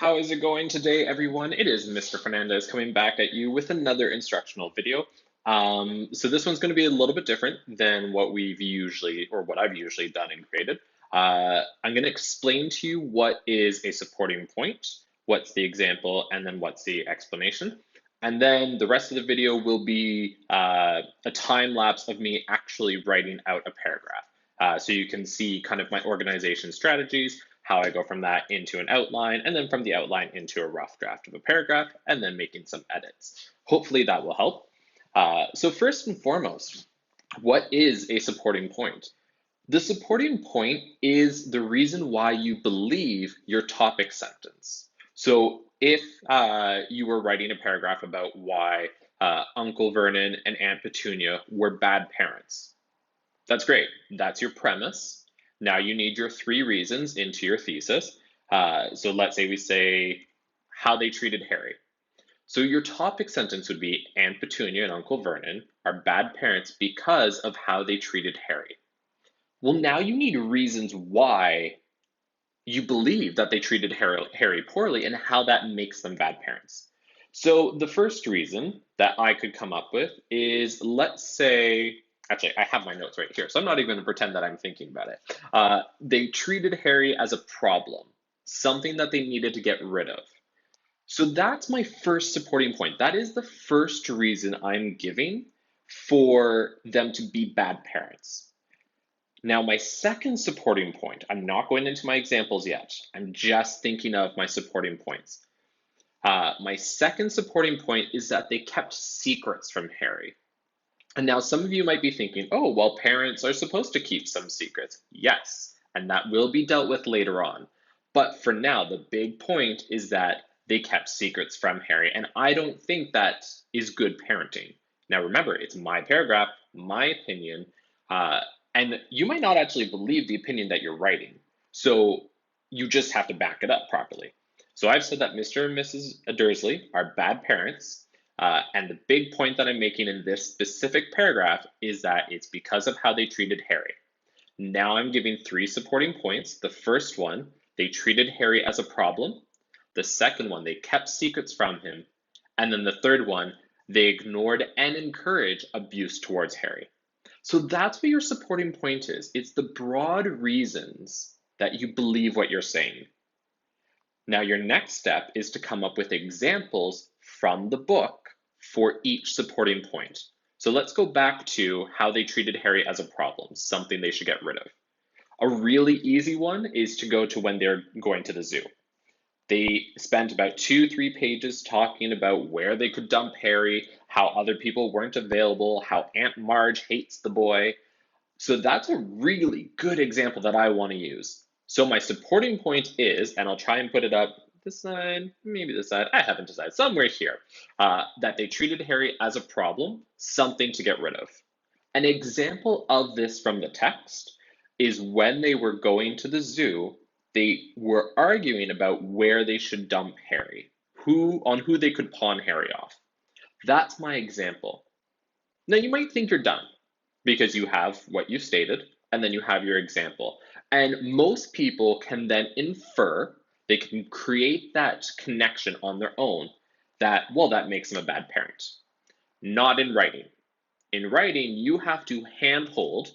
How is it going today, everyone? It is Mr. Fernandez coming back at you with another instructional video. So this one's going to be a little bit different than what what I've usually done and created. I'm going to explain to you what is a supporting point, what's the example, and then what's the explanation. And then the rest of the video will be a time lapse of me actually writing out a paragraph. So you can see kind of my organization strategies, how I go from that into an outline, and then from the outline into a rough draft of a paragraph, and then making some edits. Hopefully that will help. So first and foremost, what is a supporting point? The supporting point is the reason why you believe your topic sentence. So if you were writing a paragraph about why Uncle Vernon and Aunt Petunia were bad parents, that's great. That's your premise. Now you need your three reasons into your thesis. So let's say we say how they treated Harry. So your topic sentence would be Aunt Petunia and Uncle Vernon are bad parents because of how they treated Harry. Well, now you need reasons why you believe that they treated Harry poorly and how that makes them bad parents. So the first reason that I could come up with is, let's say, actually, I have my notes right here, so I'm not even going to pretend that I'm thinking about it. They treated Harry as a problem, something that they needed to get rid of. So that's my first supporting point. That is the first reason I'm giving for them to be bad parents. Now, my second supporting point, I'm not going into my examples yet. I'm just thinking of my supporting points. My second supporting point is that they kept secrets from Harry. And now some of you might be thinking, oh, well, parents are supposed to keep some secrets. Yes, and that will be dealt with later on. But for now, the big point is that they kept secrets from Harry, and I don't think that is good parenting. Now remember, it's my paragraph, my opinion, and you might not actually believe the opinion that you're writing. So you just have to back it up properly. So I've said that Mr. and Mrs. Dursley are bad parents. And the big point that I'm making in this specific paragraph is that it's because of how they treated Harry. Now I'm giving three supporting points. The first one, they treated Harry as a problem. The second one, they kept secrets from him. And then the third one, they ignored and encouraged abuse towards Harry. So that's what your supporting point is. It's the broad reasons that you believe what you're saying. Now, your next step is to come up with examples from the book for each supporting point. So let's go back to how they treated Harry as a problem, something they should get rid of. A really easy one is to go to when they're going to the zoo. They spent about 2-3 pages talking about where they could dump Harry, how other people weren't available, how Aunt Marge hates the boy. So that's a really good example that I want to use. So my supporting point is, and I'll try and put it up this side, maybe this side, I haven't decided, somewhere here, that they treated Harry as a problem, something to get rid of. An example of this from the text is when they were going to the zoo, they were arguing about where they should dump Harry, on who they could pawn Harry off. That's my example. Now you might think you're done because you have what you stated and then you have your example. And most people can then infer, they can create that connection on their own that, well, that makes them a bad parent. Not in writing. In writing, you have to handhold,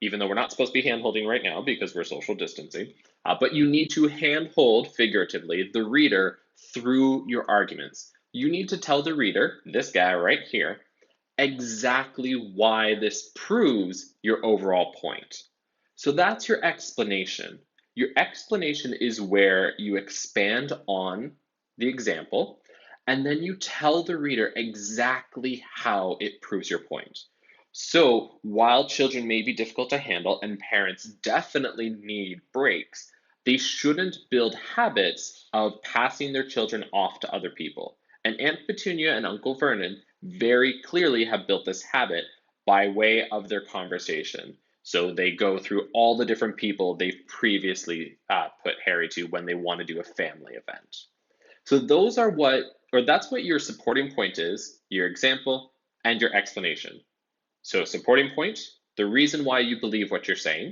even though we're not supposed to be hand-holding right now because we're social distancing, but you need to hand-hold, figuratively, the reader through your arguments. You need to tell the reader, this guy right here, exactly why this proves your overall point. So that's your explanation. Your explanation is where you expand on the example, and then you tell the reader exactly how it proves your point. So while children may be difficult to handle and parents definitely need breaks, they shouldn't build habits of passing their children off to other people. And Aunt Petunia and Uncle Vernon very clearly have built this habit by way of their conversation. So they go through all the different people they've previously put Harry to when they want to do a family event. So that's what your supporting point is, your example, and your explanation. So supporting point, the reason why you believe what you're saying.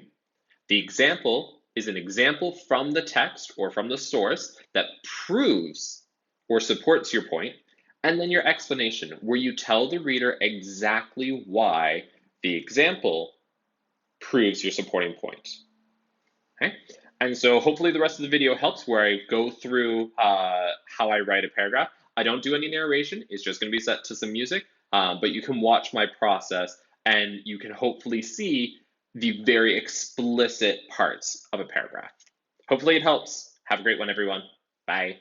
The example, is an example from the text or from the source that proves or supports your point, and then your explanation, where you tell the reader exactly why the example proves your supporting point. Okay? And so hopefully the rest of the video helps, where I go through how I write a paragraph. I don't do any narration, it's just going to be set to some music, but you can watch my process and you can hopefully see the very explicit parts of a paragraph. Hopefully it helps. Have a great one, everyone. Bye.